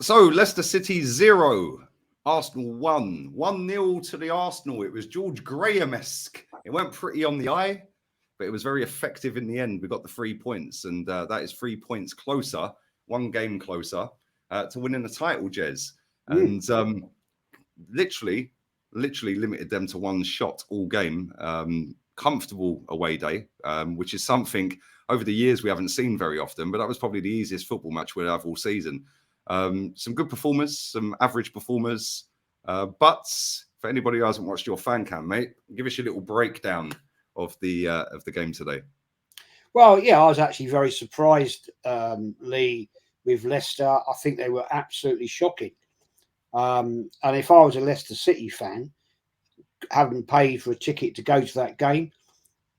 So Leicester City 0, Arsenal 1. 1-0 to the Arsenal. It was George Graham-esque. It went pretty on the eye, but it was very effective in the end. We got the 3 points, and that is 3 points closer, one game closer to winning the title, Jez. And literally limited them to one shot all game. Comfortable away day, which is something over the years we haven't seen very often, but that was probably the easiest football match we'll have all season. Some good performers, some average performers, but for anybody who hasn't watched your fan cam, mate, give us your little breakdown of the game today. Well, yeah, I was actually very surprised, Lee, with Leicester. I think they were absolutely shocking. And if I was a Leicester City fan, having paid for a ticket to go to that game,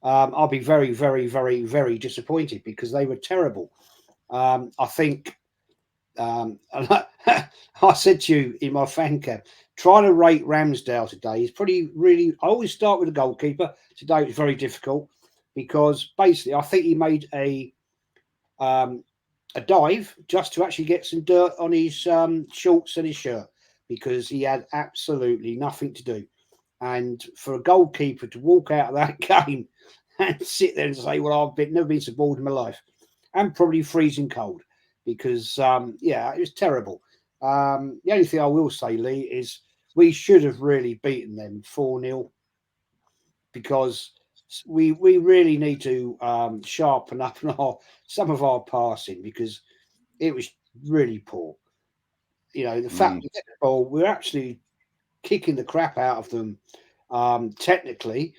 I'll be very, very, very, very disappointed because they were terrible. I think, and I said to you in my fan cam, trying to rate Ramsdale today is really. I always start with the goalkeeper. Today it was very difficult because basically I think he made a dive just to actually get some dirt on his shorts and his shirt because he had absolutely nothing to do. And for a goalkeeper to walk out of that game and sit there and say, well, never been so bored in my life, and probably freezing cold because, it was terrible. The only thing I will say, Lee, is we should have really beaten them 4-0 because we really need to sharpen up some of our passing because it was really poor. You know, the fact we get the ball, we're actually kicking the crap out of them technically,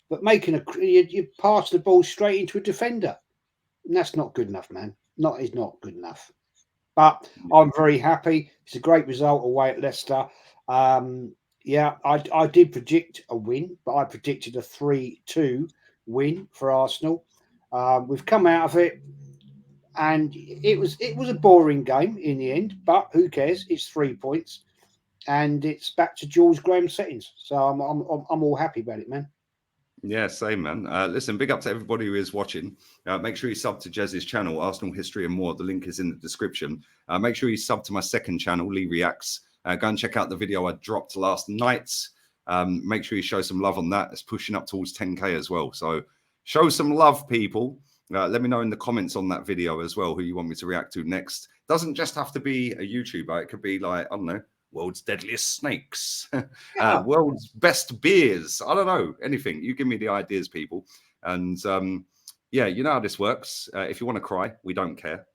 but you pass the ball straight into a defender. And that's not good enough, man. Is not good enough. But I'm very happy. It's a great result away at Leicester. I did predict a win, but I predicted a 3-2 win for Arsenal. We've come out of it, and it was a boring game in the end. But who cares? It's 3 points, and it's back to George Graham settings. So I'm all happy about it, man. Yeah, same, man. Listen, big up to everybody who is watching. Make sure you sub to JEZ'S channel, Arsenal History and More. The link is in the description. Make sure you sub to my second channel, Lee Reacts. Go and check out the video I dropped last night. Make sure you show some love on that. It's pushing up towards 10K as well. So show some love, people. Let me know in the comments on that video as well who you want me to react to next. Doesn't just have to be a YouTuber. It could be like, I don't know, world's deadliest snakes, world's best beers. I don't know, anything. You give me the ideas, people. And you know how this works. If you want to cry, we don't care.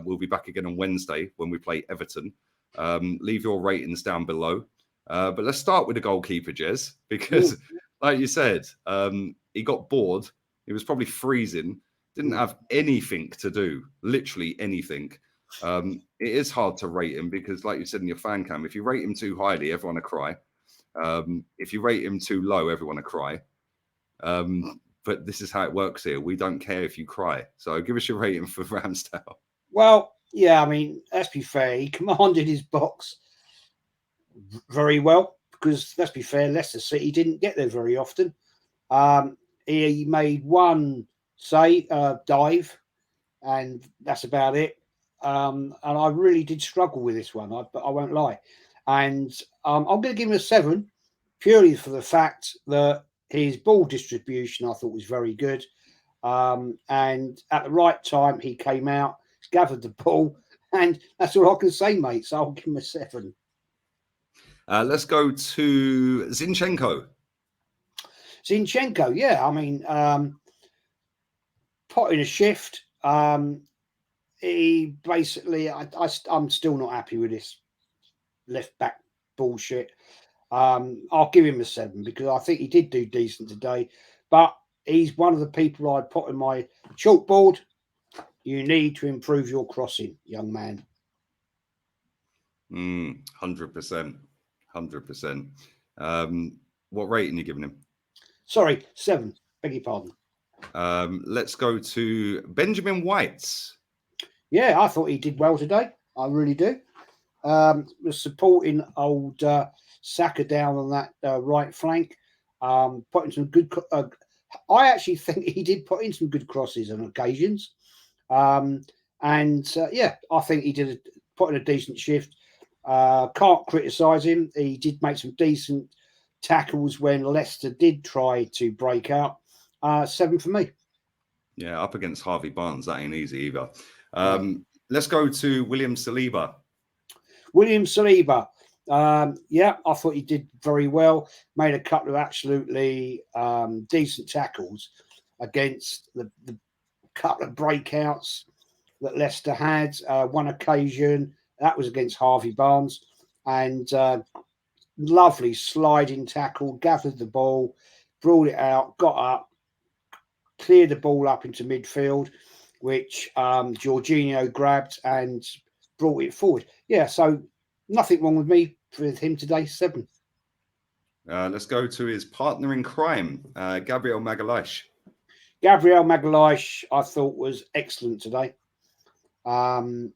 We'll be back again on Wednesday when we play Everton. Leave your ratings down below. But let's start with the goalkeeper, Jez, because like you said, he got bored. He was probably freezing. Didn't have anything to do, literally anything. It is hard to rate him because, like you said in your fan cam, if you rate him too highly, everyone will cry. If you rate him too low, everyone will cry. But this is how it works here. We don't care if you cry. So give us your rating for Ramsdale. Well, yeah, I mean, let's be fair. He commanded his box very well because, let's be fair, Leicester City didn't get there very often. He made one dive, and that's about it. And I really did struggle with this one, but I won't lie. And I'm going to give him a 7 purely for the fact that his ball distribution I thought was very good. And at the right time, he came out, gathered the ball, and that's all I can say, mate. So I'll give him a 7. Let's go to Zinchenko. Zinchenko, yeah. I mean, put in a shift. He basically, I'm still not happy with this left back bullshit. I'll give him a 7 because I think he did do decent today, but he's one of the people I'd put on my chalkboard. You need to improve your crossing, young man. 100%. 100%. What rating are you giving him? Sorry, 7. Beg your pardon. Let's go to Benjamin White. Yeah, I thought he did well today. I really do. Was supporting old Saka down on that right flank. Putting some good. I actually think he did put in some good crosses on occasions. I think he did put in a decent shift. Can't criticise him. He did make some decent tackles when Leicester did try to break out. 7 for me. Yeah, up against Harvey Barnes, that ain't easy either. Yeah. Let's go to William Saliba. William Saliba. Yeah, I thought he did very well. Made a couple of absolutely decent tackles against the couple of breakouts that Leicester had. One occasion, that was against Harvey Barnes. And lovely sliding tackle, gathered the ball, brought it out, got up, cleared the ball up into midfield, which Jorginho grabbed and brought it forward. Yeah, so nothing wrong with him today. 7. Let's go to his partner in crime, Gabriel Magalhaes. Gabriel Magalhaes, I thought, was excellent today. And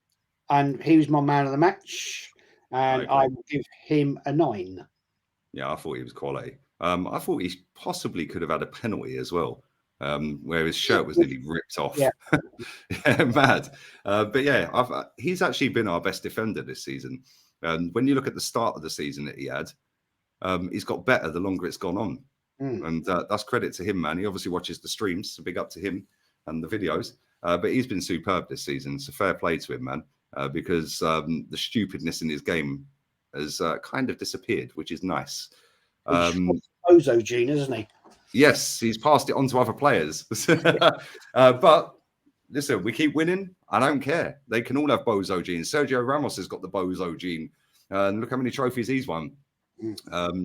he was my man of the match. And I will give him a 9. Yeah, I thought he was quality. I thought he possibly could have had a penalty as well, where his shirt was nearly ripped off. Yeah. Yeah, mad. But yeah, he's actually been our best defender this season. And when you look at the start of the season that he had, he's got better the longer it's gone on. And that's credit to him, man. He obviously watches the streams, so big up to him and the videos. But he's been superb this season. So fair play to him, man, because the stupidness in his game has kind of disappeared, which is nice. Bozo gene, isn't he? Yes, he's passed it on to other players. But listen, we keep winning. I don't care. They can all have bozo gene. Sergio Ramos has got the bozo gene. And look how many trophies he's won.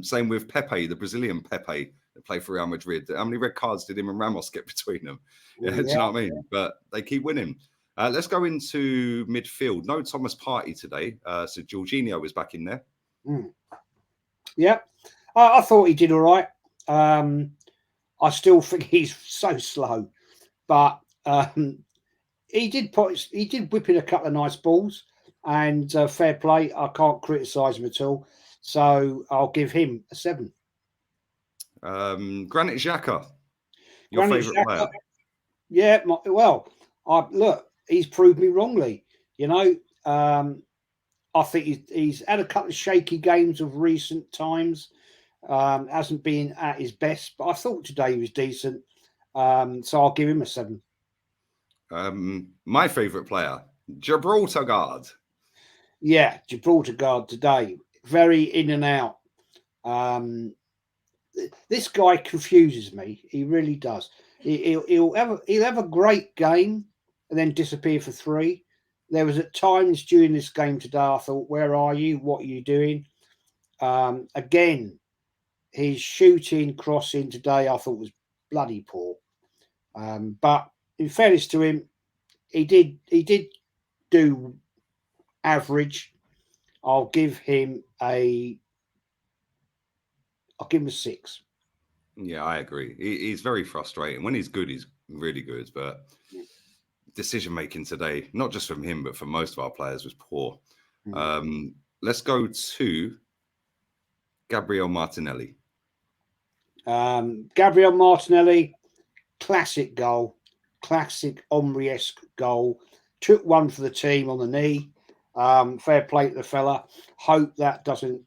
Same with Pepe, the Brazilian Pepe that played for Real Madrid. How many red cards did him and Ramos get between them? Yeah, do you know what I mean? But they keep winning. Let's go into midfield. No Thomas Partey today. So Jorginho was back in there. Yeah. I thought he did all right. I still think he's so slow. But he did whip in a couple of nice balls. And fair play. I can't criticise him at all. So I'll give him a 7. Granit Xhaka, your favourite player. Yeah, look, he's proved me wrongly. You know, I think he's had a couple of shaky games of recent times. Hasn't been at his best, but I thought today he was decent. So I'll give him a 7. My favourite player, Gibraltar guard. Yeah, Gibraltar guard today. Very in and out. This guy confuses me. He really does. He'll have a great game and then disappear for 3. There was at times during this game today I thought, where are you? What are you doing? Again, his shooting, crossing today I thought was bloody poor. But in fairness to him, he did do average. I'll give him a 6. Yeah, I agree. He's very frustrating. When he's good, he's really good. But decision making today, not just from him, but from most of our players, was poor. Let's go to Gabriel Martinelli. Gabriel Martinelli, classic goal, classic Omri-esque goal. Took one for the team on the knee. Fair play to the fella. Hope that doesn't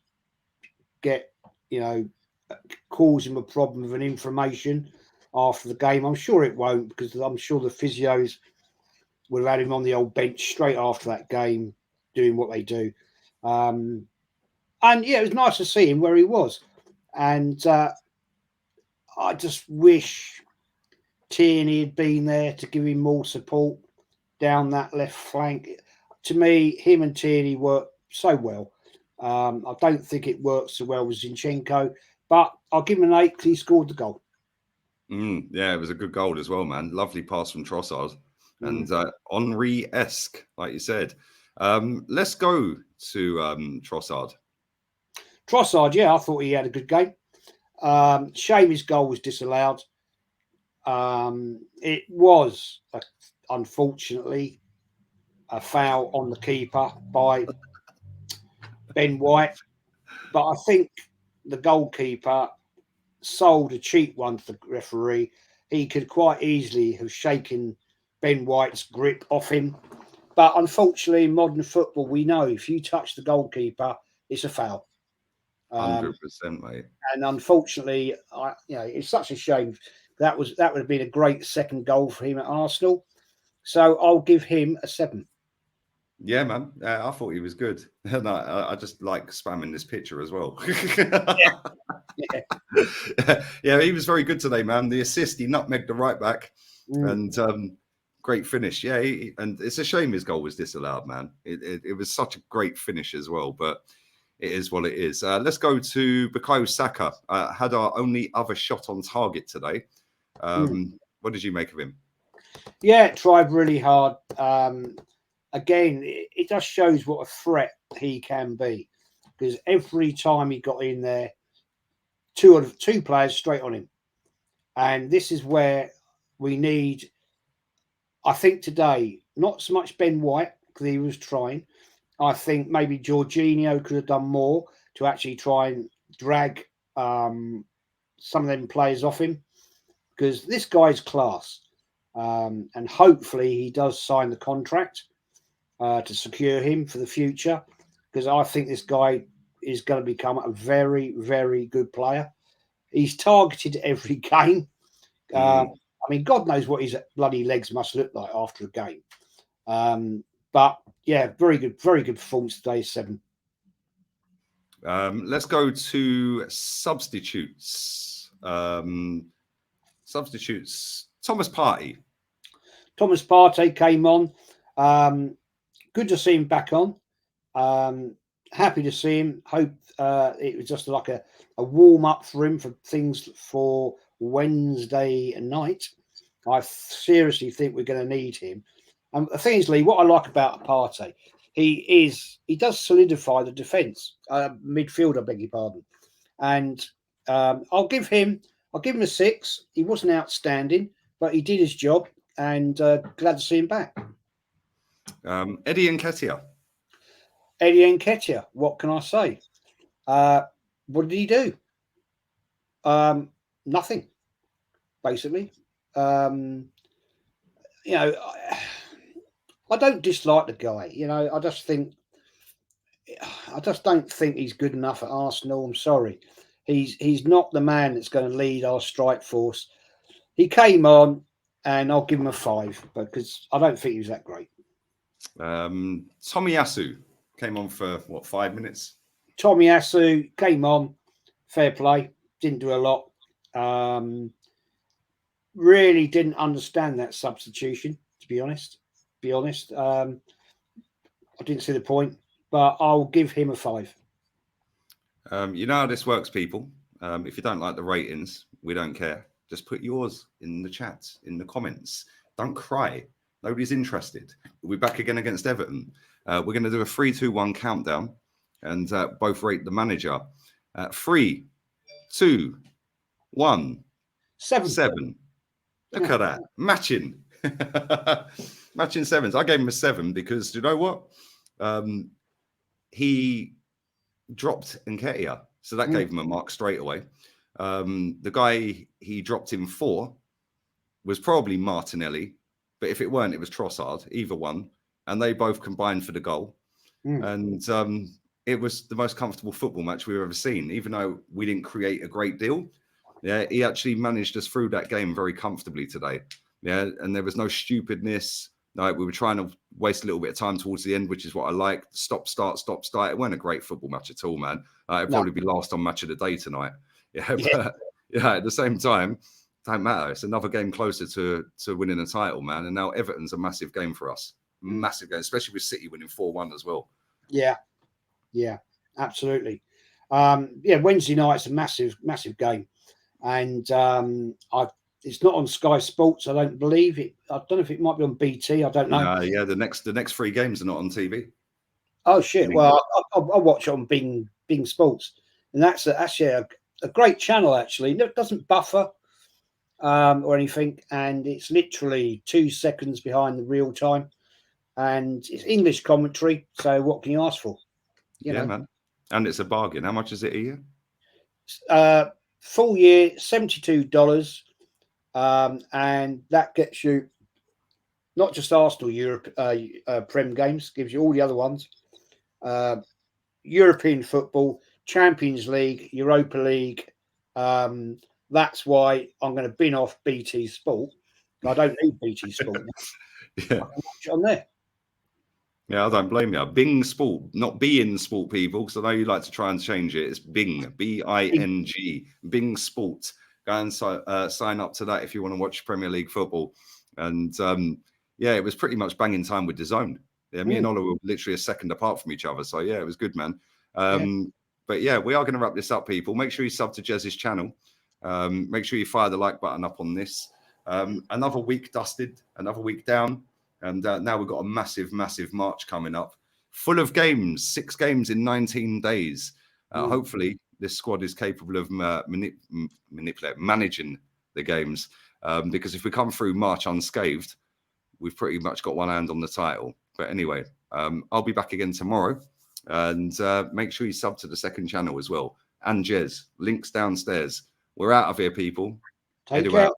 get, cause him a problem with an inflammation after the game. I'm sure it won't, because I'm sure the physios would have had him on the old bench straight after that game doing what they do. And yeah, it was nice to see him where he was. And I just wish Tierney had been there to give him more support down that left flank. To me, him and Tierney work so well. I don't think it works so well with Zinchenko, but I'll give him an 8 because he scored the goal. Yeah, it was a good goal as well, man. Lovely pass from Trossard. And Henry-esque, like you said. Let's go to Trossard. Trossard, yeah, I thought he had a good game. Shame his goal was disallowed. It was, unfortunately, a foul on the keeper by Ben White. But I think the goalkeeper sold a cheap one to the referee. He could quite easily have shaken Ben White's grip off him But unfortunately, in modern football, we know if you touch the goalkeeper, it's a foul. 100%, mate. And unfortunately, it's such a shame. That would have been a great second goal for him at Arsenal. So I'll give him a 7. Yeah, man. I thought he was good. And I just like spamming this picture as well. Yeah, he was very good today, man. The assist, he nutmegged the right back, and great finish. Yeah, and it's a shame his goal was disallowed, man. It was such a great finish as well, but it is what it is. Let's go to Bukayo Saka. Had our only other shot on target today. What did you make of him? Yeah, tried really hard. Again, it just shows what a threat he can be, because every time he got in there, two players straight on him. And this is where we need, I think today, not so much Ben White, because he was trying. I think maybe Jorginho could have done more to actually try and drag some of them players off him, because this guy's class. And hopefully he does sign the contract to secure him for the future, because I think this guy is going to become a very, very good player. He's targeted every game. I mean, God knows what his bloody legs must look like after a game. But yeah, very good performance today, 7. Let's go to substitutes. Substitutes. Thomas Partey. Thomas Partey came on. Good to see him back on. Happy to see him. Hope it was just like a warm up for him for things for Wednesday night. I seriously think we're going to need him. And the thing is, Lee, what I like about Partey, he does solidify the defence, midfield, I beg your pardon. And I'll give him a 6. He wasn't outstanding, but he did his job, and glad to see him back. Eddie Nketiah. Eddie Nketiah, what can I say? What did he do? Nothing, basically. I don't dislike the guy. I just don't think he's good enough at Arsenal. I'm sorry. He's not the man that's going to lead our strike force. He came on, and I'll give him a 5, because I don't think he was that great. Tomiyasu came on for 5 minutes. Tomiyasu came on, fair play, didn't do a lot. Really didn't understand that substitution, to be honest. I didn't see the point, but I'll give him a 5. You know how this works, people. If you don't like the ratings, we don't care. Just put yours in the chat, in the comments. Don't cry. Nobody's interested. We'll be back again against Everton. We're going to do a 3, 2, 1 countdown and both rate the manager. 3, 2, 1. 7. Look at that. Matching. Matching 7s. I gave him a 7 because, you know what? He dropped Nketiah. So that gave him a mark straight away. The guy he dropped him for was probably Martinelli. But if it weren't, it was Trossard, either one. And they both combined for the goal. And it was the most comfortable football match we've ever seen, even though we didn't create a great deal. Yeah, he actually managed us through that game very comfortably today. Yeah, and there was no stupidness. Like, we were trying to waste a little bit of time towards the end, which is what I like. Stop, start. It wasn't a great football match at all, man. It'd probably be last on match of the day tonight. But at the same time, don't matter. It's another game closer to winning a title, man. And now Everton's a massive game for us. Massive game, especially with City winning 4-1 as well. Yeah, absolutely. Wednesday night's a massive game. And it's not on Sky Sports, I don't believe it. I don't know if it might be on BT. I don't know. The next 3 games are not on TV. Oh shit! Well, I'll watch it on Bing Sports, and that's actually a great channel. Actually, it doesn't buffer or anything, and it's literally 2 seconds behind the real time, and it's English commentary. So what can you ask for? You know? Man, and it's a bargain. How much is it a year? Full year, $72, and that gets you not just Arsenal Europe Prem games, gives you all the other ones. European football, Champions League, Europa League. That's why I'm going to bin off BT Sport. I don't need BT Sport now. Yeah. I can watch it on there. Yeah, I don't blame you. Bing Sport, not Being Sport, people, because I know you like to try and change it. It's Bing, B-I-N-G, Bing Sport. Go and sign up to that if you want to watch Premier League football. And yeah, it was pretty much banging time with DAZN. Yeah, me and Ola were literally a second apart from each other. So yeah, it was good, man. But yeah, we are going to wrap this up, people. Make sure you sub to JEZ'S channel. Make sure you fire the like button up on this. Another week dusted, another week down. And now we've got a massive, massive March coming up, full of games, 6 games in 19 days. Hopefully, this squad is capable of managing the games. Because if we come through March unscathed, we've pretty much got one hand on the title. But anyway, I'll be back again tomorrow. And make sure you sub to the second channel as well. And JEZ'S, links downstairs. We're out of here, people. Take care.